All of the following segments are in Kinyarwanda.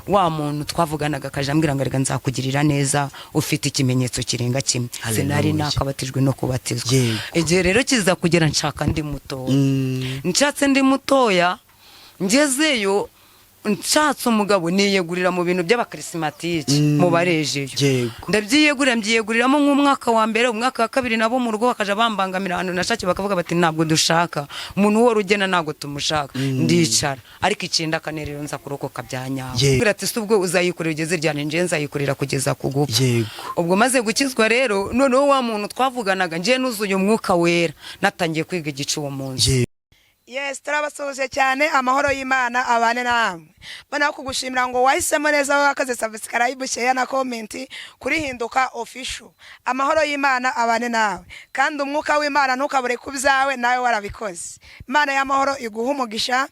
wa muntu twavuganaga akajambwira ngo rega nzakugirira neza ufite ikimenyetso kirenga kimwe sinari nakabatijwe no kubatizwa igihe rero kiza kugera nshaka ndi mutoya nshatse ndi mutoya ngezeyo nshatse umugabo niyegurira mu bintu by'abakrismatike mu barejeyo ndabyiyeguriramo nk'umwaka wa mbere umwaka wa kabiri nabo mu rugo bakaja bambangamira hano nashake bakavuga bati ntabwo dushaka umuntu wo rugena ntabwo tumushaka ndicara ariko icinda kanerero nza kurokoka byanyawe kugira ati subwo uzayikorera ugeze ryane nje nzayikorera kugeza kugupfa ubwo maze gukizwa rero noneho wa muntu twavuganaga nje nuzuye umwuka wera natangiye kwiga igicuwo munsi. Yes, turabasoje cyane amahoro y'Imana abane namwe. Bana kugushimira ngo wahisemo neza wakaze subscribe share na comment kuri Hinduka Official. Amahoro y'Imana abane nawe. Kandi umwuka w'Imana ntukabure kubyawe nawe warabikoze. Imana y'amahoro iguha umugisha.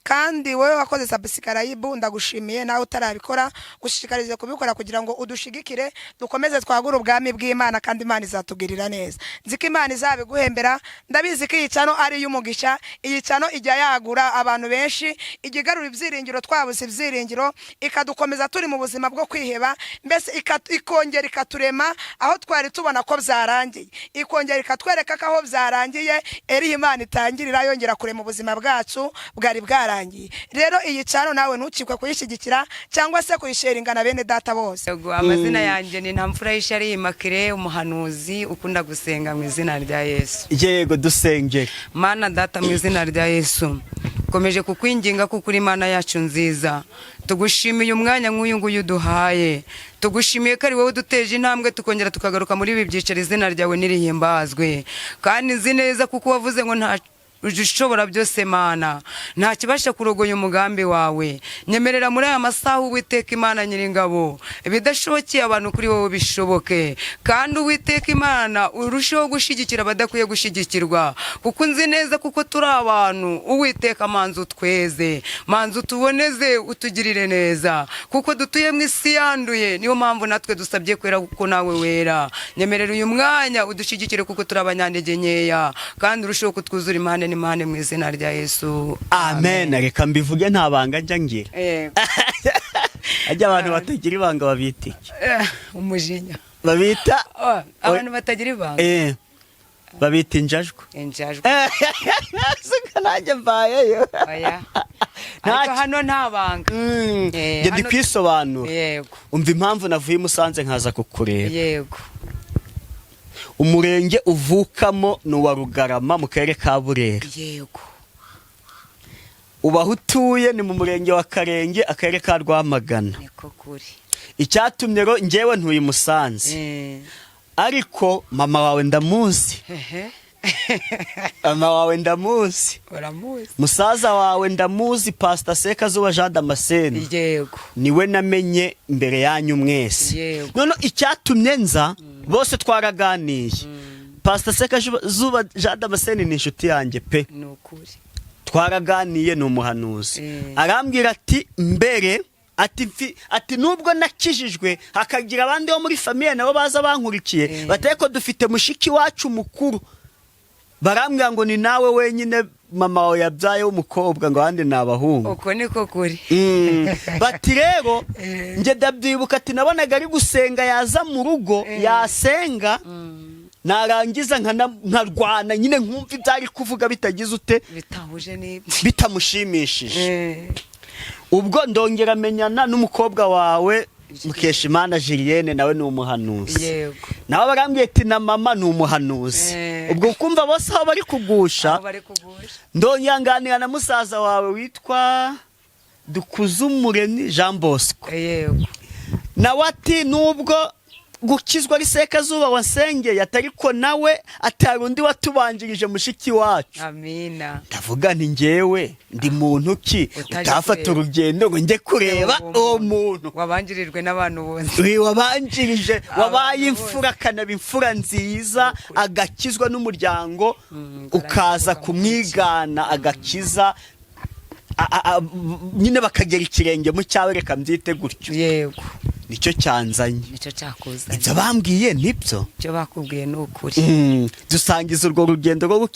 Kandi wewe wakoze subscribe ndagushimiye nawe utarabikora gushishikarize kubikora kugira ngo udushigikire dukomeze twagura ubwami bw'Imana kandi Imana izatugirira neza. Nziko Imana izabiguhembera ndabizi ko iyicano ari y'umugisha iyicano ijya yagura abantu benshi igigarura ibyiringiro twabuze ibyiringiro ikadukomeza turi mu buzima bwo kwiheba mbese ikongera ikaturema aho twari tubona ko byarangiye ikongera ikatwereka ko aho byarangiye eri Imana itangirira yongera kurema ubuzima bwacu bwari bwara rero iyi cano nawe ntukikwe kuyishigikira cyangwa se kuyisharingana bene data bose. Amazina yanjye ni Ntamfura Ishari Immaculée umuhanuzi ukunda gusenga mu izina rya Yesu. Yego dusenge. Mana data mu izina rya Yesu komeje kukwinginga kuko uri Imana yacu nziza tugushimiye umwanya nk'uyu nguyu duhaye tugushimiye ko ari wowe duteje intambwe tukongera tukagaruka muri ibi byiciro izina ryawe nirihimbazwe kandi nzi neza kuko wavuze ngo nta ushobora byose Mana nta kibasha kurogoya umugambi wawe nyemerera muri aya masaha Uwiteka Imana Nyiringabo ibidashobokeye abantu kuri wowe bishoboke kandi Uwiteka Imana urusheho gushigikira abadakwiye gushigikirwa kuko nzi neza kuko turi abantu Uwiteka manzu tweze manzu tuboneze utugirire neza kuko dutuye mu isi yanduye niyo mpamvu natwe dusabye kwera kuko nawe wera nyemerera uyu mwanya udushigikire kuko turi abanyantege nkeya kandi urusheho kutwuzura Imana n'Imana mu izina rya Yesu amen. Reka mbivuge nta banga njya ngira ajya abantu batagira ibanga babita umujinya babita abantu batagira ibanga babita injajwe suka nanjye mbayeyo ariko hano nta banga njye ndi kwisobanura umva impamvu navuye Musanze nkaza kukureba yego umurenge uvukamo n'uwa Rugarama mu karere ka Burera yego ubaho utuye ni mu murenge wa Karenge akarere ka Rwamagana niko kuri icyatumye ro njyewe ntuye Musanze ariko mama wawe ndamuzi mama wawe ndamuzi musaza wawe ndamuzi Pastor Sekazuba Jean Damascene yego niwe namenye imbere yanyu mwese none icyatumye nza bose twaraganiye Pastor Sekazuba Jean Damascene ni inshuti yanjye pe nukuri twaraganiye ni umuhanuzi arambwira ati mbere ati nubwo nakijijwe hakagira abandi bo muri famille nabo baza bankurikiye bateko dufite mushiki wacu mukuru barambwira ngo ni nawe wenyine mama wawe yabyaye w'umukobwa ngo abandi ni abahungu uko niko kuri bati rero njye ndabyibuka ati nabonaga ari gusenga yaza mu rugo yasenga narangiza nkarwana nyine nkumva ibyari kuvuga bitagize ute bitahuje n'ibyo bitamushimishije ubwo ndongera menyana n'umukobwa wawe Mukeshimana Julienne nawe ni umuhanuzi yego nawe barambwiye ati na mama ni umuhanuzi ubwo kumva bose aho bari kugusha ndonyanganira na musaza wawe witwa Dukuzumureni Jean Bosco yego nawe ati nubwo gukizwa ari Sekazuba wasengeye atariko nawe atarundi watubanjirije mushiki wacu amina ndavuga nti ngewe ndi muntu ki utafata urugendo ngo nge kureba uwo muntu wabanjirijwe n'abantu bose wabanjirije wabaye imfura kanaba imfura nziza agakizwa n'umuryango ukaza kumwigana agakiza nyine bakagera ikirenge mu cyawe reka mbyite gutyo yego nicyo cyanzanye. nicyo cyakuzanye. Ibyo bambwiye nibyo. icyo bakubwiye ni ukuri. Dusangiza urwo rugendo rwo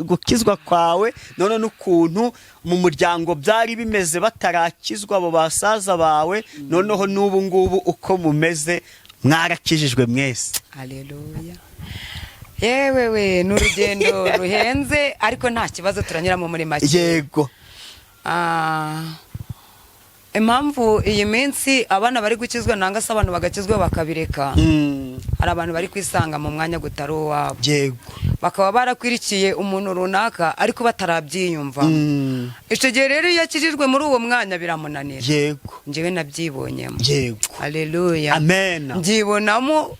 gukizwa kwawe, none n'ukuntu mu muryango byari bimeze batarakizwa abo basaza bawe, noneho n'ubu ngubu uko mumeze mwarakijijwe mwese. Haleluya. Yewe we n'urugendo ruhenze ariko nta kibazo turanyuramo muri make. Yego. Impamvu iyi minsi abana bari gukizwa nanga se abantu bagakizwa bakabireka, hari abantu bari kwisanga mu mwanya gutari uwabo. Yego. Bakaba barakwirikiye umuntu runaka ariko batarabyiyumva. Icyo gihe rero iyo akijijwe muri uwo mwanya biramunanira. Yego. Njyewe nabyibonyemo. Yego. Haleluya. Amen. Mbyibonamo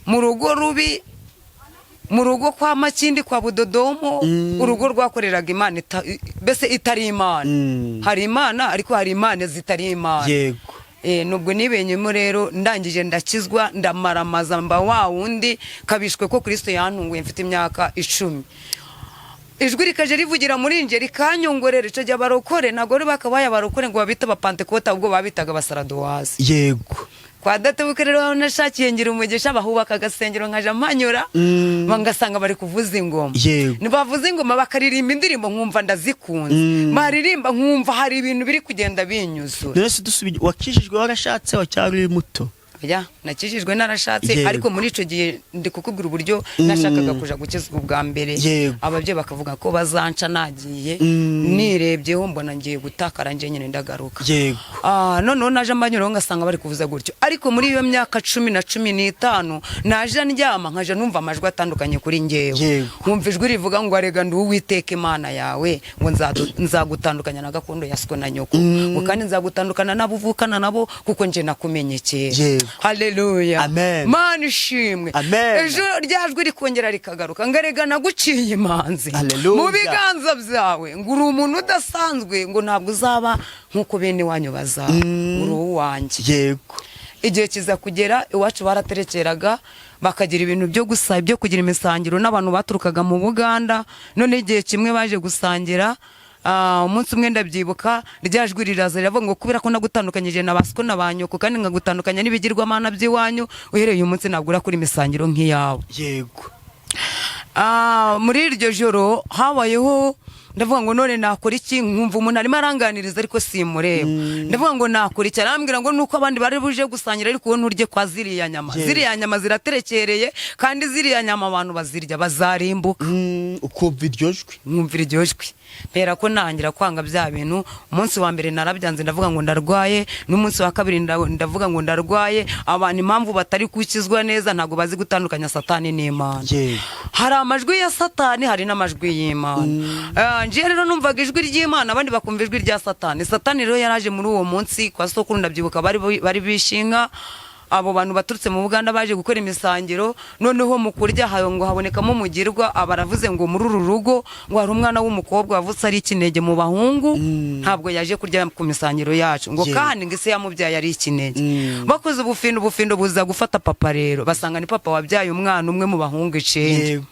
mu rugo rubi, mu rugo kwa Makindi kwa Budodomo, urugo rwakoreraga Imana bese itari Imana. Hari Imana ariko hari Imana zitari Imana. Yego. Nubwo nibenyemo rero ndangije ndakizwa ndamaramaza mba wa wundi kabishwe ko Kristo yantunguye mfite imyaka 10. Ijwi rikaje rivugira muri nje rikanyongorera ico jya barokore nagore bakabaye barokore ngo babita abapantekota ubwo babitaga abasaradowazi. Yego. Kwa Datebuke rero nashakiye ngira umugisha bahubaka agasengero nkaja mpanyura bangasanga bari kuvuza ingoma. Nibavuza ingoma bakaririmba indirimbo nkumva ndazikunze. Baririmba nkumva hari ibintu biri kugenda binyuzura. Nese dusubije wakijijwe warashatse wacyari muto. Ya nakijijwe narashatse ariko muri ico gihe ndi kukubwira uburyo nashakaga kuja gukizwa ubwa mbere. Ababye bakavuga ko bazanca nagiye nirebyeho mbona ngiye gutakara nje nyine ndagaruka. None naje mbanyuro ngasanga bari kuvuza gutyo ariko muri iyo myaka 10 na 15 naje ndyama nkaje numva amajwi atandukanye kuri ngewe. Nkumva ijwi rivuga ngo arega ndi Uwiteka Imana yawe ngo nzagutandukanya na gakondo ya siko na nyoko ngo kandi nzagutandukana nabuvukana nabo kuko nje nakumenye kera. Haleluya. Amen. Mana ishimwe. Ejo ryajwi rikongera rikagaruka ngarega naguciye imanzi mu biganza byawe ngo uri umuntu udasanzwe ngo ntabwo uzaba nkuko bene wanyu bazaba uri uwanjye. Yego. Igihe kiza kugera iwacu baraterekeraga bakagira ibintu byo gusaba byo kugira imisangiro n'abantu baturukaga mu Buganda. None igihe kimwe baje gusangira umunsi umwe ndabyibuka ryajwi riraza riravuga ngo kubera ko nagutandukanyije na basiko nabanyoko kandi ngagutandukanya n'ibigirwa mana by'iwanyu uhereye uyu munsi nagura kuri misangiro nk'iyawe. Yego. Muri iryo joro habayeho ndavuga ngo none nakora iki nkumva umuntu arimo aranganiriza ariko simureba. Ndavuga ngo nakora iki arambwira ngo nuko abandi bari buje gusangira ariko wowe nturye kwa ziriya nyama. Ziriya nyama ziraterekereye kandi ziriya nyama abantu bazirya bazarimbuka. Ukumva iryo jwi. Nkumva iryo jwi. Pera ko nangira kwanga bya bintu. Umunsi wa mbere narabyanze ndavuga ngo ndarwaye, n'umunsi wa kabiri ndavuga ngo ndarwaye. Abantu impamvu batari kukizwa neza ntago bazi gutandukanya Satani n'Imana. Hari amajwi ya Satani hari n'amajwi y'Imana. Nje rero numvaga ijwi ry'Imana abandi bakumva ijwi rya Satani. Satani rero yaraje muri uwo munsi kwa sokuru ndabyibuka bari bishinga abo bantu baturutse mu Buganda baje gukora imisangiro. Noneho mu kurya hayo ngo habonekamo umugirwa abaravuze ngo muri uru rugo ngo hari umwana w'umukobwa wavutse ari ikinege mu bahungu ntabwo yaje kurya ku misangiro yacu ngo kandi ngise yamubyaye ari ikinege. Bakoze ubufindo buza gufata papa rero basanga ni papa wabyaye umwana umwe mu bahungu 9.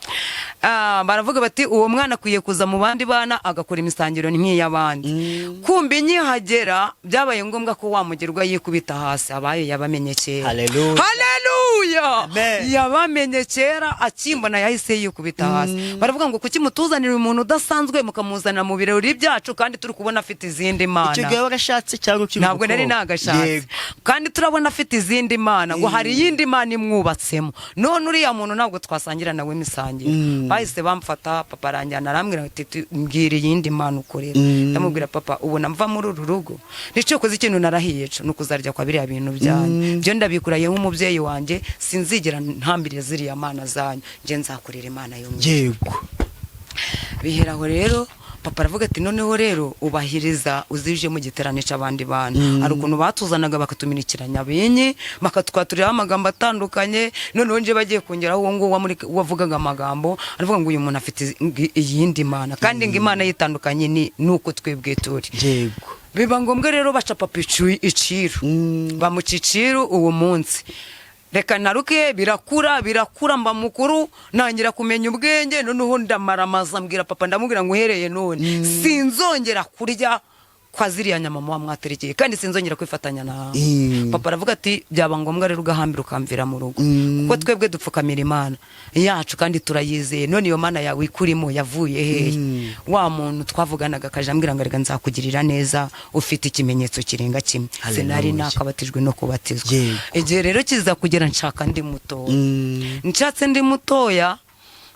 Baravuga bati uwo mwana akwiye kuza mu bandi bana agakora imisangiro nk'iy'abandi. Kumbi nyihagera byabaye ngombwa ko wamugirwa yikubita hasi abaye yabamenye kera. Haleluya. Yabamenye kera akimbona yahise yikubita hasi. Baravuga ngo kuki mutuzanira umuntu udasanzwe mukamuzana mu birori byacu kandi turi kubona afite izindi mana. Icyo gihe warashatse cyangwa ukivuga ntabwo nari nagashatse kandi turabona afite izindi mana ngo hari yindi mana imwubatsemo. None uriya muntu ntabwo twasangira nawe imisangiro. Bahise bamfata papa aranjyana arambwira ati mbwira yindi mana ukorera. Ndamubwira papa ubona mva muri uru rugo nico koze ikintu narahiye cyo nukuzarya kwa biriya bintu byanyu byo ndabikuraye nk'umubyeyi wanje sinzigera ntambire ziriya mana zanyu nje nzakorera imana yo. Yego. Biheraho rero papa aravuga ati noneho rero ubahiriza uzije mu giterane cy'abandi bantu. Ari ukuntu batuzanaga bakatuminikiranya benye bakatwaturira amagambo atandukanye. Noneho nje bagiye kongeraho uwo ngo wavugaga amagambo aravuga ngo uyu muntu afite iyindi mana kandi ngo imana yitandukanye ni nuko twebwe turi. Yego. Biba ngombwa rero baca papa iciro bamuciciro uwo munsi. Reka naruke birakura mba mukuru nangira kumenya ubwenge. Noneho ndamaramaza mbwira papa ndamubwira ngo uhereye none sinzongera kurya kwa ziriya nyama muba mwaterekeye kandi sinzongera kwifatanya nawe. Papa aravuga ati byaba ngombwa rero ugahambira ukamvira mu rugo kuko twebwe dupfukamira Imana yacu kandi turayizeye. None iyo Mana yawe ikurimo yavuye hehe? Wa muntu twavuganaga akaje ambwira ngo rega nzakugirira neza ufite ikimenyetso kirenga kimwe. Sinari nakabatijwe no kubatizwa. Igihe rero kiza kugera nshaka ndi mutoya, nshatse ndi mutoya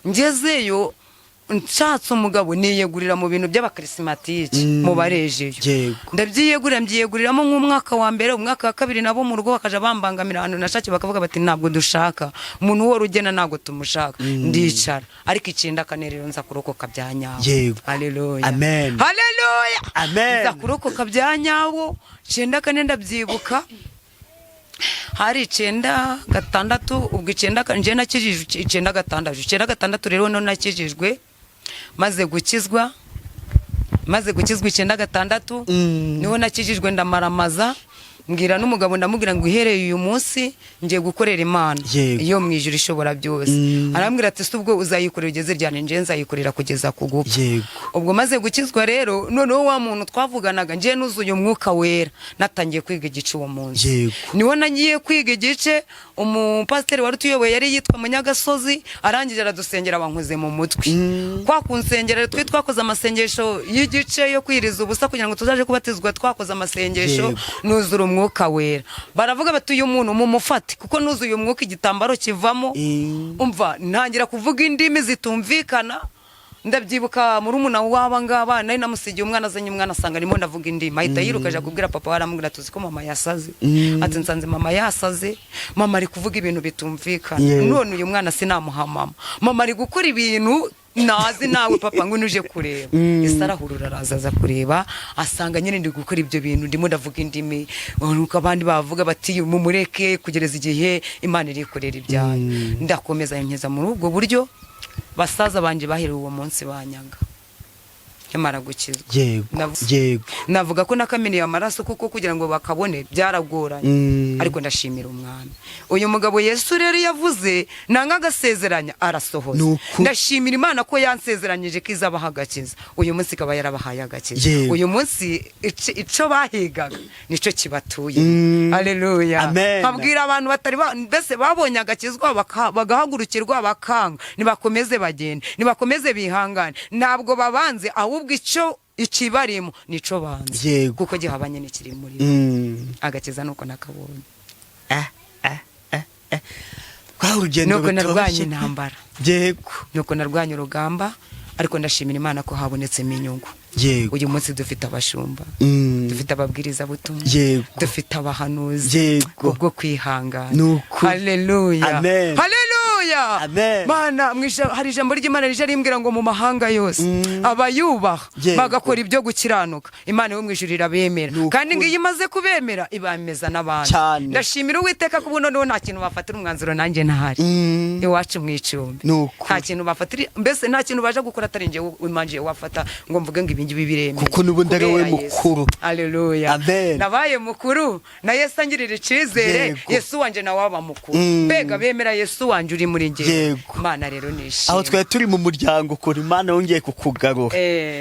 ngezeyo nshatse umugabo niyegurira mu bintu by'abakirisimatike mu barejeyo. Mbyiyeguriramo nk'umwaka wa mbere, umwaka wa kabiri nabo mu rugo bakaja bambangamira ahantu nashake bakavuga bati ntabwo dushaka umuntu wo rugena, ntabwo tumushaka. Ndicara ariko icyenda kane rero nza kurokoka bya nyawo. Haleluya, amen, haleluya, amen. Nza kurokoka bya nyawo. Icyenda kane ndabyibuka hari 96 ubwo 9 nje nakijijwe 96 rero none nakijijwe maze gukizwa 96 niho nakijijwe ndamaramaza mbwira n'umugabo ndamubwira ngo ihereye uyu munsi ngiye gukorera Imana iyo mu ijuru ishobora byose. Arambwira ati ubwo uzayikorera ugeze ryane nje nzayikorera kugeza ku gupfa. Ubwo maze gukizwa rero noneho wa muntu twavuganaga nje nuzuye umwuka wera natangiye kwiga igice uwo munsi. Niho nagiye kwiga igice. Umupasiteri wari tuyoboye yari yitwa Munyagasozi, arangije aradusengera abankuze mu mutwe. Kwa kunsengera twe twakoze amasengesho y'igice yo kwiriza ubusa kugira ngo tuzaje kubatizwa. Twakoze amasengesho nuzura umwuka wera. Baravuga bati uyu muntu mumufate kuko nuzuye umwuka igitambaro kivamo. Umva ntangira kuvuga indimi zitumvikana. Ndabyibuka muri umuna waba ngaba nari namusigiye umwana azanye umwana asanga arimo ndavuga indimi. Ahita yiruka aje kubwira papa waramubwira tuzi ko mama yasaze. Ati nsanze mama yasaze, mama ari kuvuga ibintu bitumvikana. None uyu mwana sinamuha mama ari gukora ibintu nazi nawe papa ngo nuje kureba. Isarahurura arazaza kureba asanga nyine ndi gukora ibyo bintu ndimo ndavuga indimi. Uruka abandi bavuga bati mumureke kugereza igihe Imana iri korera ibyayo. Ndakomeza nkeza muri ubwo buryo. Basaza banje baherewe uwo munsi banyaga yamara gukizwa. Navuga ko nakameniye amaraso kuko kugira ngo bakabone byaragoranye, ariko ndashimira umwami. Uyu mugabo Yesu rero yavuze nanga gasezeranya arasohoza. Ndashimira Imana ko yansezeranyije ko izabaha agakiza. Uyu munsi kaba yarabahaye agakiza. Uyu munsi ico bahigaga nico kibatuye. Haleluya, nkabwira abantu batari mbese babonye agakizwa bagahagurukirwa bakanga nibakomeze bagende, nibakomeze bihangane, ntabwo babanze ahubwo ico ikibarimo nico banze kuko gihabanye n'ikiri muri agakiza nuko nakabonye. Nuko narwanye intambara, nuko narwanye urugamba, ariko ndashimira Imana ko habonetsemo inyungu. Uyu munsi dufite abashumba, dufite ababwiriza butumwa, dufite abahanuzi kubwo kwihangana. Haleluya, haleluya, Mana mwisha. Hari ijambo ry'Imana rije rimbwira ngo mu mahanga yose abayubaha bagakora ibyo gukiranuka Imana yo mwijurira bemera, kandi ngiye imaze kubemera ibameza n'abandi. Ndashimira Uwiteka kubuno no nta kintu bafatira umwanzuro nanjye ntahari iwacu mwicumbi. Nta kintu bafatira, mbese nta kintu baje gukora atari nje imanje wafata ngo mvuge ngo ibingi bibireme kuko nubundi ari we mukuru. Haleluya, nabaye mukuru na Yesu angirira icizere. Yesu wanje na waba mukuru, mbega bemera Yesu wanje uri muri nge. Imana rero nishimye. Aho twe turi mu muryango kuri Imana yongeye kukugarura.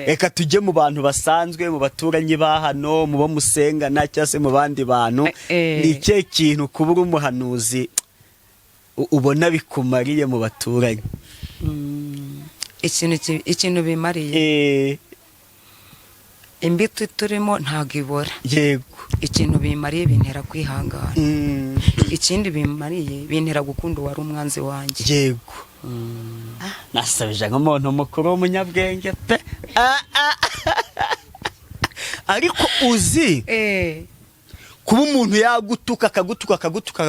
Reka tujye mu bantu basanzwe, mu baturanyi ba hano, mu bo musenga na cyase mu bandi bantu. Ni cye kintu kubura umuhanuzi ubona bikumariye mu baturanyi. Ikintu bimariye imbito turimo ntago ibora. Ikintu bimariye bintera kwihangana. Ikindi bimariye bintera gukunda wari umwanzi wanjye. Nasabije nk'umuntu mukuru w'umunyabwenge pe. Ariko uzi kuba umuntu yagutuka akagutuka.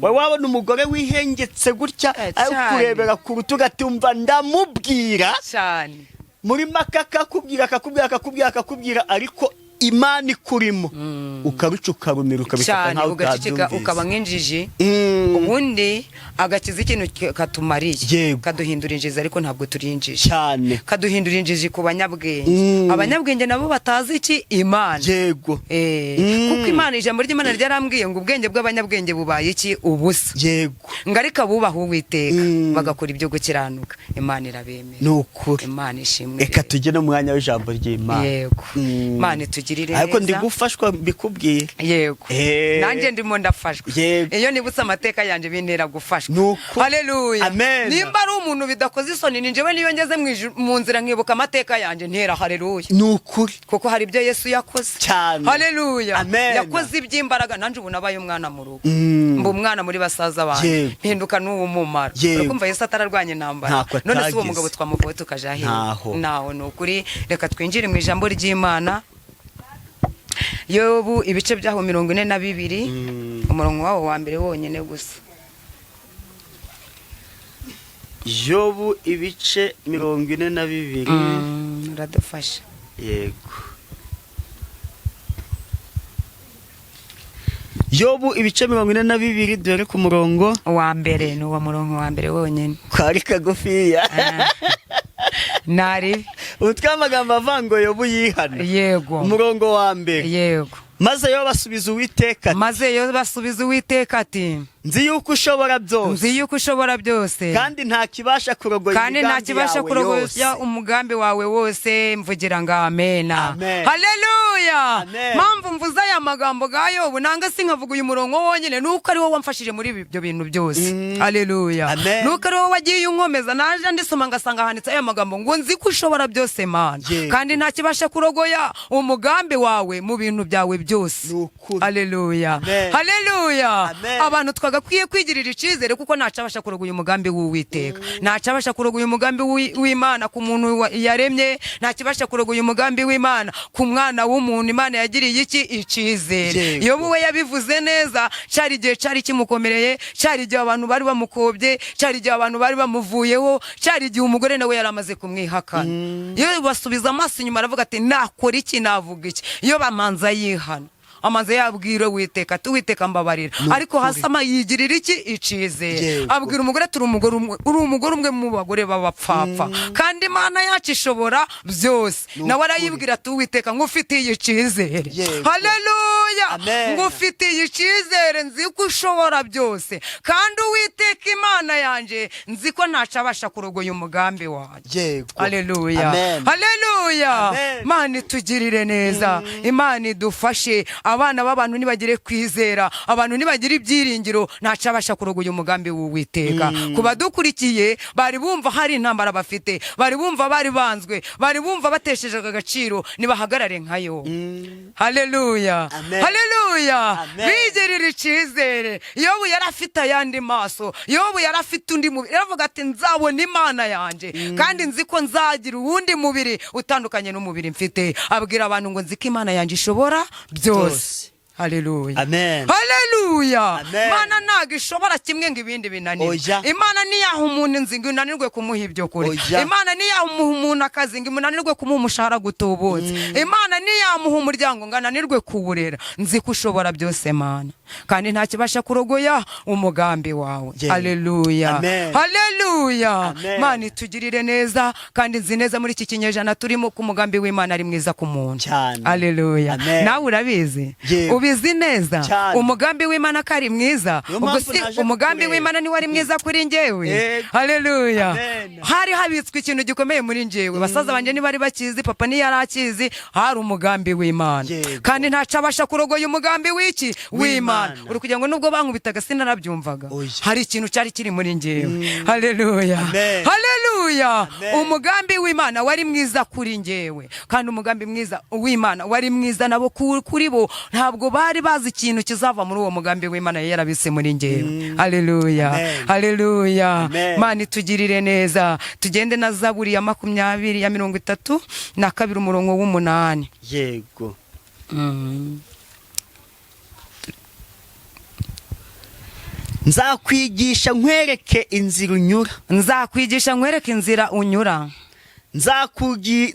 Wowe wabona umugore wihengetse gutya ari kurebera ku rutuga ati umva ndamubwira cyane muri makaka akakubwira ariko Imana ikurimo ukaruca ukarumira ukabifata nkaho ugacika ukaba nk'injiji. Ubundi agakiza ikintu katumariye kaduhindura injiji, ariko ntabwo turi injiji cyane. Kaduhindura injiji ku banyabwenge. Abanyabwenge nabo batazi iki Imana. Kuko Imana, ijambo ry'Imana ryarambwiye ngo ubwenge bw'abanyabwenge bubaye iki ubusa. Ngarika bubaho Uwiteka bagakora ibyo gukiranuka Imana irabemera. Nukuri Imana ishimwe. Reka tujye no mwanya w'ijambo ry'Imana. Imana tugirire ariko ndi neza gufashwa bikubwira. yego nanjye ndimo ndafashwa Yego. iyo nibutse amateka yanjye bintera gufashwa. Nuko. Haleluya. Amen. Nimba ari umuntu bidakoze isoni ni njyewe niyo ngeze mu nzira nkibuka amateka yanjye ntera haleluya. Nukuri. kuko hari ibyo Yesu yakoze Cyane. haleluya. Amen. yakoze iby'imbaraga nanjye ubu nabaye umwana mu rugo mba Mm. umwana muri basaza banjye Yego. mpinduka n'uwo mumaro Yego. urakumva Yesu atararwanya intambara Ntako none se uwo atagize. mugabo twamuvuye tukaja hehe Ntaho. naho ni ukuri reka twinjire mu ijambo ry'Imana. Yobu ibice byaho 42 umurongo wawo wa mbere wonyene gusa. Yobu ibice 42. Uradufasha. Yego. Yobu ibice 42 dore ku murongo Wa mbere ni uwo murongo wa mbere wonyene. kwari kagufiya. Nari Utwa amagambo avango Yobu yihana. yego. Umurongo wa mbere. Yego. Maze yo basubiza Uwiteka ati, Maze yo basubiza Uwiteka ati nzi yuko ushobora byose nzi yuko ushobora byose kandi nta kibasha kurogoya kandi nta kibasha yawe kurogoya yose. umugambi wawe wose mvugira ngo amena. Amen. Haleluya. Amen. Mpamvu mvuze aya magambo ga Yobu nanga sinkavuga uyu murongo wonyine nuko ari wowe wamfashije muri ibyo bintu byose. Haleluya. Amen. Nuko ari wowe wagiye unkomeza naje ndisoma ngasanga handitse aya magambo ngo nzi ko ushobora byose Mana Yego. kandi nta kibasha kurogoya umugambi wawe mu bintu byawe byose. Nukuri. Haleluya. Amen. Haleluya. Amen. Abantu twagakwiye kwigirira icizere kuko ntacabasha kurogoya umugambi w'Uwiteka. Ntacabasha kurogoya umugambi w'Imana ku muntu yaremye, ntacibasha kurogoya umugambi w'Imana ku mwana w'umuntu Imana yagiriye iki icizere. Yego. Yobu we yabivuze neza cyari igihe cyari kimukomereye, cyari igihe abantu bari bamukobye, cyari igihe abantu bari bamuvuyeho, cyari igihe umugore nawe yaramaze kumwihakana. Iyo basubiza amaso inyuma aravuga ati nakora iki navuga iki. Iyo bamanza yihana amaze yabwira Uwiteka ati Uwiteka mbabarira ariko hasama yigirira iki icizere. Yego. Abwira umugore ati uri umugore umwe mu bagore b'abapfapfa kandi Imana yacu ishobora byose. Nawe arayibwira ati Uwiteka ngufitiye icizere. Yego. Haleluya. Amen. Ngufitiye icizere nzi ko ushobora byose kandi Uwiteka Imana yanje nzi ko ntacabasha kurogoya umugambi wanjye. Yego. Haleluya. Amen. Haleluya. Amen. Imana itugirire neza. Imana idufashe. Abana b'abantu nibagire kwizera, abantu nibagire ibyiringiro ntacabasha kurogoya umugambi w'Uwiteka. Kuba dukurikiye bari bumva hari intambara bafite, bari bumva bari banzwe, bari bumva batesheje agaciro nibahagarare nkayo. Haleluya. Amen. Haleluya. Amen. Bigirira icizere. Yobu yarafite ayandi maso, Yobu yarafite undi mubiri, aravuga ati nzabona Imana yanje kandi nzi ko nzagira uwundi mubiri utandukanye n'umubiri mfite. Abwira abantu ngo nzi ko Imana yanje ishobora byose. Haleluya. Amen. Haleluya. Amen. Imana ntago ishobora kimwe ngo ibindi binanire. Oya. Imana niyaha umuntu inzingo inanirwe kumuha ibyo kurya. Oya. Imana niyaha umuntu akazi ngo imunanirwe kumuha umushahara gutubutse. Imana niyamuha umuryango ngo ananirwe kuwurera. Nzi ko ushobora byose Mana kandi nta kibasha kurogoya umugambi wawe. Yeah. Haleluya. Amen. Haleluya. Amen. Mana itugirire neza kandi nzi neza muri iki kinyejana turimo ku mugambi w'Imana ari mwiza ku muntu. Cyane. Haleluya. Amen. Nawe urabizi. Yeah. Ubizi neza. Cyane. Umugambi w'Imana kari mwiza. Niyo Ubwo mpamvu si naje umugambi kukureba. w'Imana ni wari mwiza kuri njyewe. Yego. Haleluya. Amen. Hari habitswe ikintu gikomeye muri njyewe. Basaza banje ni bari bakizi, papa ni yarakizi, hari umugambi w'Imana. Yego. Kandi ntacabasha kurogoya umugambi w'iki w'Imana. W'Imana. Uri kugira ngo nubwo bankubitaga sinarabyumvaga. Oya. Hari ikintu cyari kiri muri njyewe. Haleluya. Amen. Haleluya. Amen. Umugambi w'Imana wari mwiza kuri njyewe. Kandi umugambi mwiza w'Imana wari mwiza nabo kuri bo ntabwo bari bazi ikintu kizava muri uwo mugambi w'Imana yarabise muri njyewe. Haleluya. Amen. Haleluya. Amen. Mana itugirire neza. Tugende na Zaburi ya 32 umurongo w'8. Yego. Nzakwigisha nkwereke inzira unyura. Nzakwigisha nkwereke inzira unyura.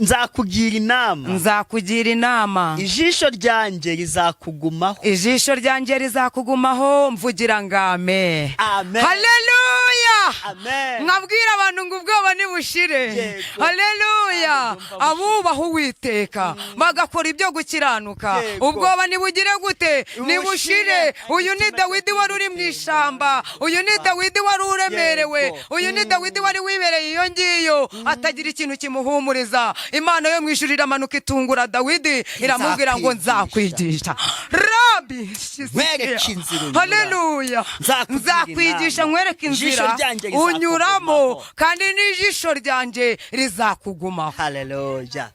Nzakugira inama. Nzakugira inama. Ijisho ryanjye rizakugumaho. Ijisho ryanjye rizakugumaho mvugira ngo amen. Amen. Haleluya. Amen. nkabwira abantu ngo ubwoba nibushire. Yego. Haleluya. Abubaha Uwiteka bagakora ibyo gukiranuka, Yego. ubwoba nibugire gute? Nibushire. Uyu ni Dawidi wari uri mu ishamba, uyu ni Dawidi wari uremerewe, Yego. uyu ni Dawidi wari wibereye iyo ngiyo atagira ikintu kimuhumuriza. Imana yo mu ijuru iramanuka itungura Dawidi iramubwira ngo nzakwigisha. Rabi, Nkwereke inzira unyura. haleluya, nzakwigisha nkwereke Ijisho inzira ryanjye unyuramo rizakugumaho. kandi n'ijisho ryanjye rizakugumaho. Haleluya.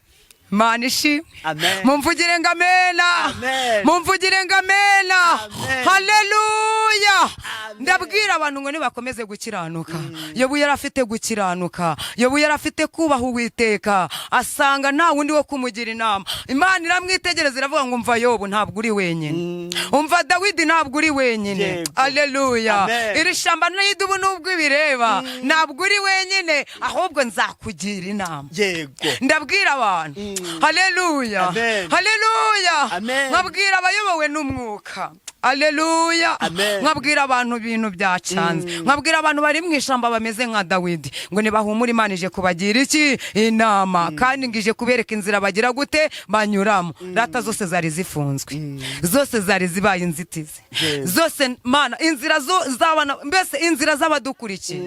Mana ishimwe. Amen. Mumvugire ngo amena. Amen. Mumvugire ngo amena. Amen. Haleluya. Amen. Ndabwira abantu ngo nibakomeze gukiranuka. Yobu yari afite gukiranuka, Yobu yari afite kubaha Uwiteka, asanga nta wundi wo kumugira inama. Imana iramwitegereza iravuga ngo umva Yobu ntabwo uri wenyine, umva Dawidi ntabwo uri wenyine. Yego. Haleluya. Amen. Iri shamba n'idubu nubwo ibireba ntabwo uri wenyine, ahubwo nzakugira inama. Yego. Ndabwira abantu haleluya, Amen. haleluya, Amen. nkabwira abayobowe n'umwuka. Haleluya. Amen. Nkabwira abantu ibintu byacanze, nkabwira abantu bari mu ishamba bameze nka Dawidi ngo nibahumure, Imana ije kubagira iki? Inama. Kandi ngije kubereka inzira bagira gute? Banyuramo. Data zose zari zifunzwe, zose zari zibaye inzitizi, Yes. zose Mana inzira z'abana, mbese inzira z'abadukurikiye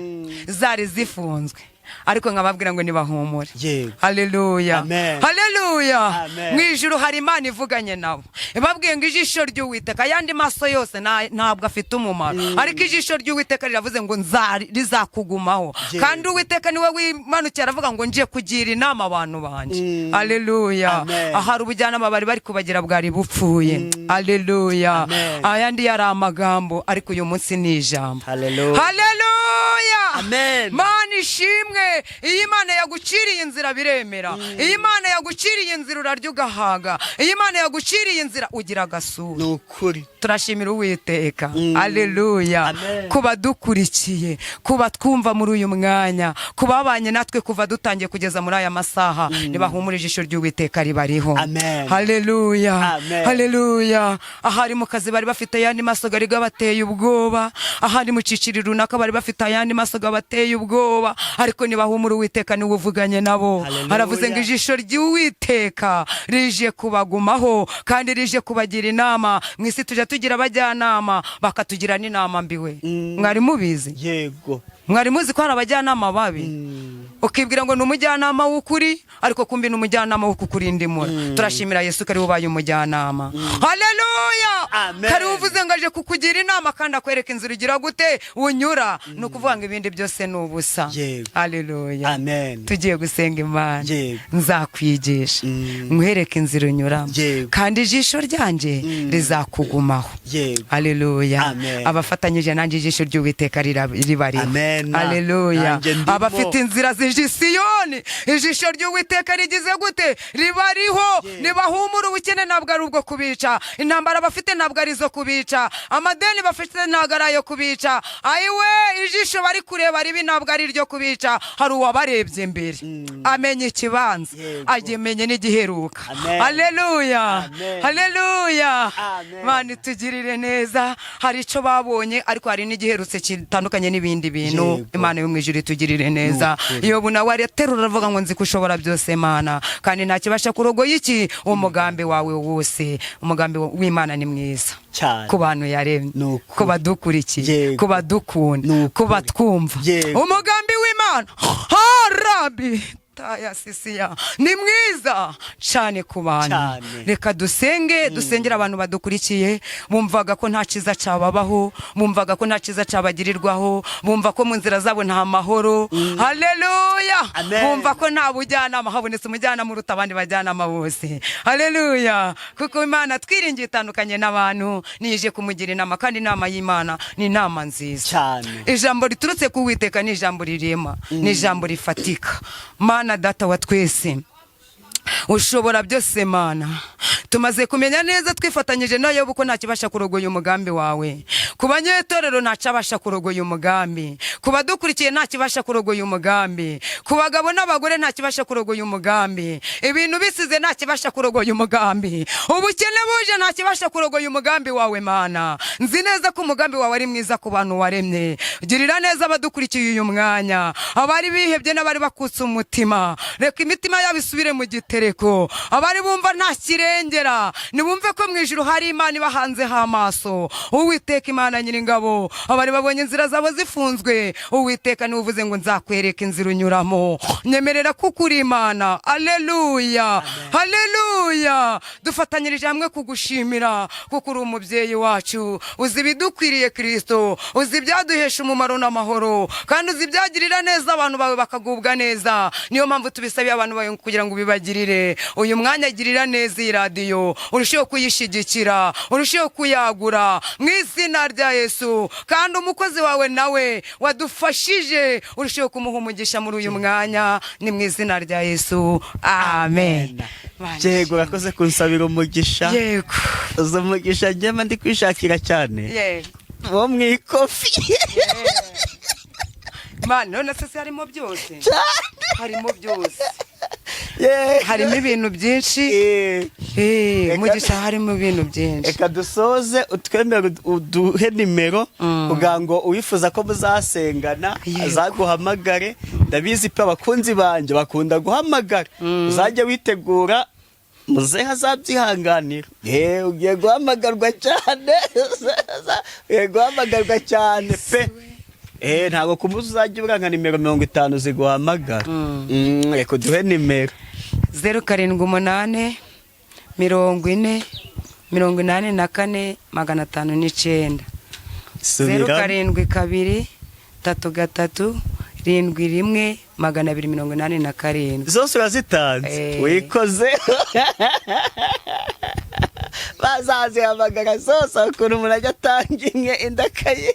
zari zifunzwe, ariko nkababwira ngo nibahumure. Yego. Haleluya. Amen. Haleluya. Amen. Mu ijuru hari Imana ivuganye nabo, babwiye ngo ijisho ry'Uwiteka, ayandi maso yose ntabwo afite umumaro, ariko ijisho ry'Uwiteka riravuze ngo rizakugumaho. Yego. Kandi Uwiteka niwe wimanukiye aravuga ngo nje kugira inama abantu banje. Haleluya. Amen. Ahari ubujyanama bari kubagira bwari bupfuye. Haleluya. Amen. Ayandi yari amagambo, ariko uyu munsi ni ijambo. Haleluya. Haleluya. Amen. Mana ishimwe. Iyi Imana yaguciriye inzira biremera, iyi Imana yaguciriye inzira urarya ugahaga, iyi Imana yaguciriye inzira ugira agasura. Nukuri. Turashimira Uwiteka. Haleluya. Amen. Kuba dukurikiye, kuba twumva muri uyu mwanya, kuba babanye natwe kuva dutangiye kugeza muri aya masaha, nibahumure ijisho ry'Uwiteka ribariho. Amen. Haleluya. Amen. Haleluya. Ahari mu kazi bari bafite ayandi maso gari gabateye ubwoba, ahari mu ciciri runaka bari bafite ayandi maso gabateye ubwoba, ariko nibahumure Uwiteka niwe uvuganye nabo. Haleluya. Aravuze ngo ijisho ry'Uwiteka rije kubagumaho kandi rije kubagira inama. Mu isi tujya tugira abajyanama bakatugira n'inama mbiwe. Mwari mubizi? Yego. Mwari muzi ko hari abajyanama babi? Ukibwira ngo ni umujyanama w'ukuri, ariko kumbi ni umujyanama wo kukurinda imura. Turashimira Yesu kari ubaye umujyanama. Haleluya. Amen. Kari uvuze ngo aje kukugira inama kandi akwereka inzira ugira gute? Unyura. No kuvuga ngo ibindi byose ni ubusa. Yego. Haleluya. Amen. Tugiye gusenga Imana. Yego. Nzakwigisha, nkwereke inzira unyuramo, Yego. kandi ijisho ryanje rizakugumaho. Yego. Haleluya. Amen. Abafatanyije nanjye ijisho ry'Uwiteka ribariho. Amen. Haleluya. Nanjye ndimo. Abafite inzira zije Siyoni, ijisho ry'Uwiteka rigize gute? Ribariho. Nibahumure, ubukene ntabwo ari ubwo kubica, intambara bafite ntabwo ari zo kubica, amadeni bafite ntabwo ari ayo kubica. Ayiwe, ijisho bari kureba ribi ntabwo ari iryo kubica, hari uwabarebye mbere amenye ikibanza, Yego. agemenye n'igiheruka. Amen. Haleluya. Amen. Haleluya. Amen. Mana itugirire neza, hari icyo babonye ariko hari n'igiherutse kitandukanye n'ibindi bintu. Yego. Imana yo mu ijuru itugirire neza. Nukuri. Yobu nawe araterura aravuga ngo nzi ko ushobora byose Mana, kandi nta kibasha kurogoya iki umugambi wawe wose. Umugambi w'Imana ni mwiza Cyane. ku bantu yaremye, Nukuri. ku badukurikiye, Yego. ku badukunda, Nukuri. ku batwumva. Yego. Umugambi w'Imana harabi taya sisiya ni mwiza cyane ku bantu. Cyane. Reka dusenge, dusengera abantu badukurikiye, bumvaga ko nta cyiza cyababaho, bumvaga ko nta cyiza cyabagirirwaho, bumva ko mu nzira zabo nta mahoro. Haleluya. Amen. Bumva ko nta bujyanama, habonetse umujyanama uruta abandi bajyanama bose. Haleluya. Kuko Imana twiringiye itandukanye n'abantu, nije kumugira inama, kandi inama y'Imana ni inama nziza Cyane. ijambo riturutse ku Uwiteka ni ijambo rirema, ni ijambo rifatika. Mana Data wa twese, ushobora byose mana. Tumaze kumenya neza twifatanyije na Yobu ko nta kibasha kurogoya umugambi wawe. Ku banyetorero nta cyabasha kurogoya umugambi. Ku badukurikiye nta kibasha kurogoya umugambi. Ku bagabo n'abagore nta kibasha kurogoya umugambi. Ibintu bisize nta kibasha kurogoya umugambi. Ubukene buje nta kibasha kurogoya umugambi wawe mana. Nzi neza ko umugambi wawe ari mwiza ku bantu waremye. Girira neza abadukurikiye uyu mwanya, abari bihebye n'abari bakutse umutima, reka imitima yabo isubire mu gitereko. Abari bumva nta kirengera, nibumve ko mu ijuru hari Imana ibahanzeho amaso. Uwiteka Imana Nyiringabo, abari babonye inzira zabo zifunzwe, Uwiteka niwe uvuze ngo nzakwereka inzira unyuramo. Nyemerera kuko uri Imana. Haleluya, haleluya. Dufatanyirije hamwe kugushimira kuko uri umubyeyi wacu, uzi ibidukwiriye Kristo, uzi ibyaduhesha umumaro n'amahoro, kandi uzi ibyagirira neza abantu bawe bakagubwa neza. Niyo mpamvu tubisabiye abantu bawe kugira ngo ubibagirire. Uyu mwanya agirira neza iyi radiyo, urusheho kuyishigikira, urusheho kuyagura mu izina rya Yesu. Kandi umukozi wawe nawe wadufashije, urusheho kumuha umugisha muri uyu mwanya, ni mu izina rya Yesu. Amen. Yego, urakoze kunsabira umugisha. Yego. Uzo umugisha njyema ndi kwishakira cyane. Yego. Wo mwikofi. Mana, none se harimo byose. Harimo byose. Harimo ibintu byinshi. Mugisha harimo ibintu byinshi. Eka dusoze utwemere uduhe nimero kugira ngo uwifuza ko muzasengana azaguhamagare. Ndabizi pe abakunzi banje bakunda guhamagara. Uzajya witegura muzehe azabyihanganira. Ugiye guhamagarwa cyane. Ugiye guhamagarwa cyane pe. Ntabwo ku munsi uzajya uranga nimero 50 ziguhamagara. Reka duhe nimero 078 40 84 509. 072 33 71 287. zose urazitanze. Wikoze. Bazazihamagara zose ukuntu umuntu ajya atanga imwe indakaye.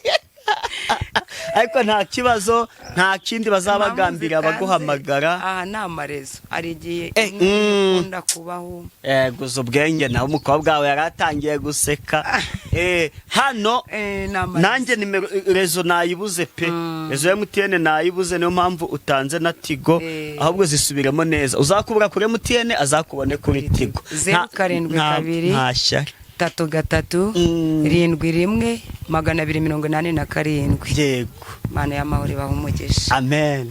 Ariko nta kibazo, nta kindi bazabagambira abaguhamagara. Ni amarezo ari igihe ukunda kubaho. Guza ubwenge nawe umukobwa wawe yaratangiye guseka. Hano nanjye nimero rezo nayibuze pe. Rezo ya MTN nayibuze, niyo mpamvu utanze na Tigo, ahubwo zisubiramo neza. Uzakubura kuri MTN azakubone kuri Tigo. 072 ntashya 33 71 287. Yego. Mana y'amahoro ibahe umugisha. Amen.